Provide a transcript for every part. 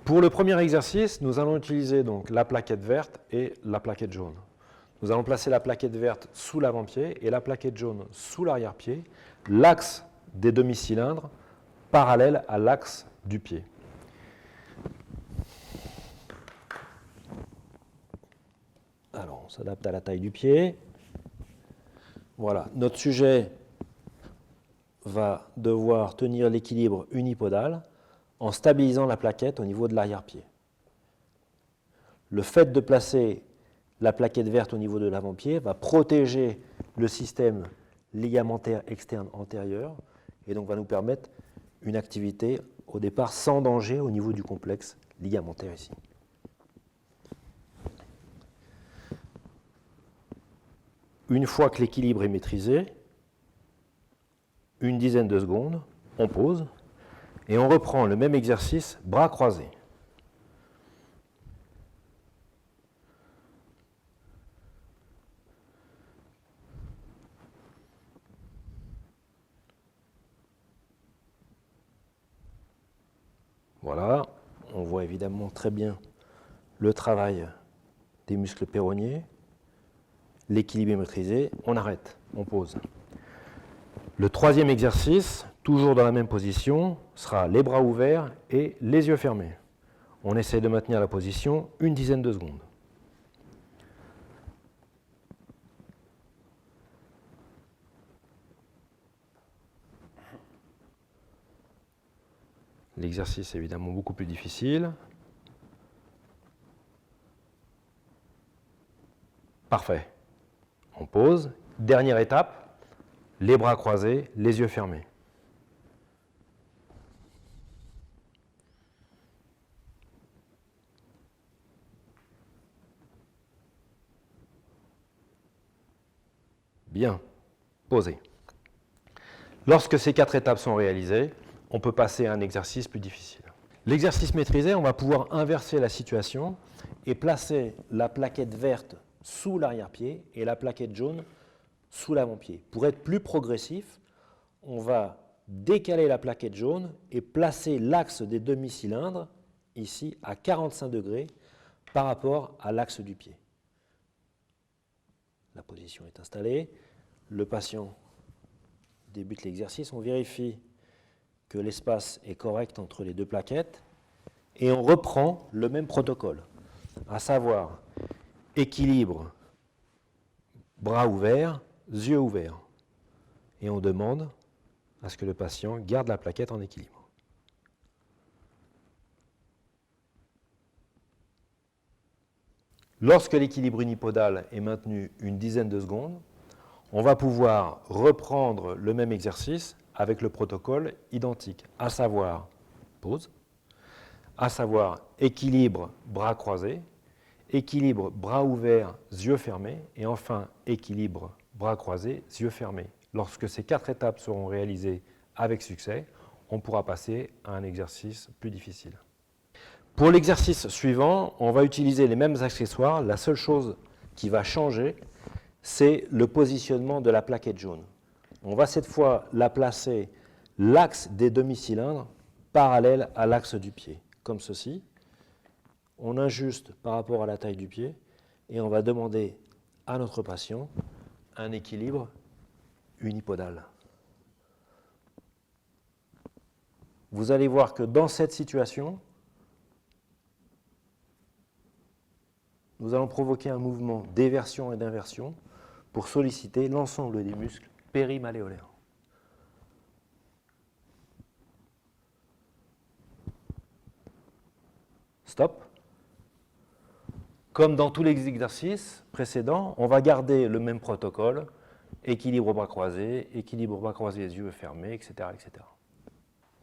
Pour le premier exercice, nous allons utiliser donc la plaquette verte et la plaquette jaune. Nous allons placer la plaquette verte sous l'avant-pied et la plaquette jaune sous l'arrière-pied, l'axe des demi-cylindres parallèle à l'axe du pied. Alors, on s'adapte à la taille du pied. Voilà, notre sujet va devoir tenir l'équilibre unipodal en stabilisant la plaquette au niveau de l'arrière-pied. Le fait de placer la plaquette verte au niveau de l'avant-pied va protéger le système ligamentaire externe antérieur et donc va nous permettre une activité au départ sans danger au niveau du complexe ligamentaire ici. Une fois que l'équilibre est maîtrisé, une dizaine de secondes, on pose et on reprend le même exercice, bras croisés. Voilà, on voit évidemment très bien le travail des muscles péronniers. L'équilibre est maîtrisé, on arrête, on pose. Le troisième exercice, toujours dans la même position, sera les bras ouverts et les yeux fermés. On essaie de maintenir la position une dizaine de secondes. L'exercice est évidemment beaucoup plus difficile. Parfait. On pose. Dernière étape, les bras croisés, les yeux fermés. Bien. Posez. Lorsque ces 4 étapes sont réalisées, on peut passer à un exercice plus difficile. L'exercice maîtrisé, on va pouvoir inverser la situation et placer la plaquette verte sous l'arrière-pied et la plaquette jaune sous l'avant-pied. Pour être plus progressif, on va décaler la plaquette jaune et placer l'axe des demi-cylindres ici à 45 degrés par rapport à l'axe du pied. La position est installée, le patient débute l'exercice, on vérifie que l'espace est correct entre les deux plaquettes et on reprend le même protocole, à savoir équilibre, bras ouverts, yeux ouverts. Et on demande à ce que le patient garde la plaquette en équilibre. Lorsque l'équilibre unipodal est maintenu une dizaine de secondes, on va pouvoir reprendre le même exercice avec le protocole identique, à savoir pause, à savoir équilibre, bras croisés, équilibre, bras ouverts, yeux fermés, et enfin équilibre, bras croisés, yeux fermés. Lorsque ces 4 étapes seront réalisées avec succès, on pourra passer à un exercice plus difficile. Pour l'exercice suivant, on va utiliser les mêmes accessoires. La seule chose qui va changer, c'est le positionnement de la plaquette jaune. On va cette fois la placer l'axe des demi-cylindres parallèle à l'axe du pied, comme ceci. On ajuste par rapport à la taille du pied et on va demander à notre patient un équilibre unipodal. Vous allez voir que dans cette situation, nous allons provoquer un mouvement d'éversion et d'inversion pour solliciter l'ensemble des muscles périmalléolaires. Stop. Comme dans tous les exercices précédents, on va garder le même protocole, équilibre bras croisés, les yeux fermés, etc., etc.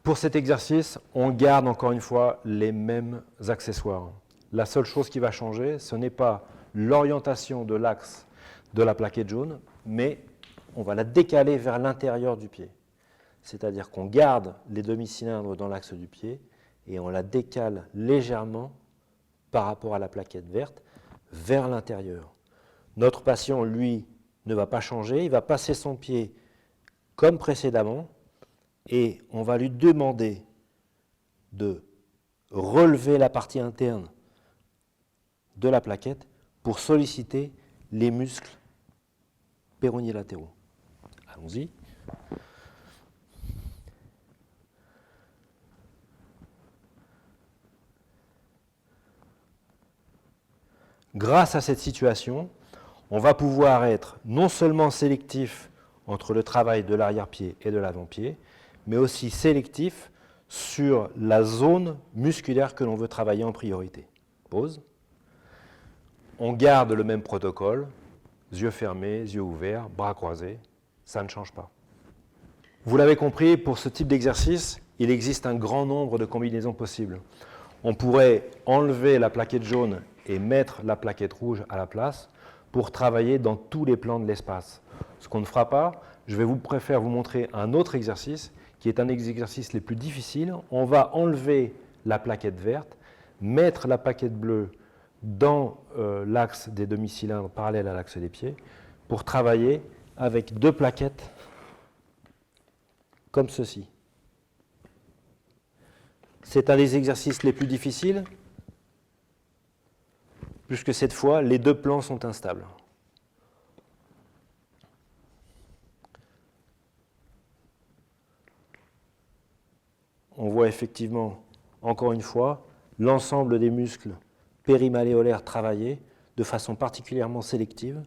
Pour cet exercice, on garde encore une fois les mêmes accessoires. La seule chose qui va changer, ce n'est pas l'orientation de l'axe de la plaquette jaune, mais on va la décaler vers l'intérieur du pied. C'est-à-dire qu'on garde les demi-cylindres dans l'axe du pied et on la décale légèrement par rapport à la plaquette verte vers l'intérieur. Notre patient, lui, ne va pas changer, il va passer son pied comme précédemment et on va lui demander de relever la partie interne de la plaquette pour solliciter les muscles péronéés latéraux. Allons-y. Grâce à cette situation, on va pouvoir être non seulement sélectif entre le travail de l'arrière-pied et de l'avant-pied, mais aussi sélectif sur la zone musculaire que l'on veut travailler en priorité. Pause. On garde le même protocole, yeux fermés, yeux ouverts, bras croisés, ça ne change pas. Vous l'avez compris, pour ce type d'exercice, il existe un grand nombre de combinaisons possibles. On pourrait enlever la plaquette jaune et mettre la plaquette rouge à la place pour travailler dans tous les plans de l'espace. Ce qu'on ne fera pas, je préfère vous montrer un autre exercice qui est un des exercices les plus difficiles. On va enlever la plaquette verte, mettre la plaquette bleue dans l'axe des demi-cylindres parallèle à l'axe des pieds pour travailler avec deux plaquettes comme ceci. C'est un des exercices les plus difficiles puisque cette fois, les deux plans sont instables. On voit effectivement, encore une fois, l'ensemble des muscles périmalléolaires travaillés de façon particulièrement sélective,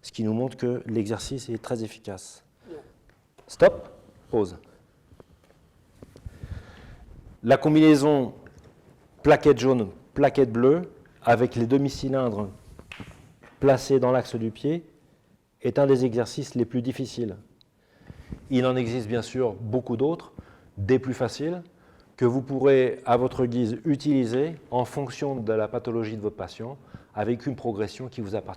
ce qui nous montre que l'exercice est très efficace. Stop, pause. La combinaison plaquette jaune, plaquette bleue, avec les demi-cylindres placés dans l'axe du pied, est un des exercices les plus difficiles. Il en existe bien sûr beaucoup d'autres, des plus faciles, que vous pourrez à votre guise utiliser en fonction de la pathologie de votre patient, avec une progression qui vous appartient.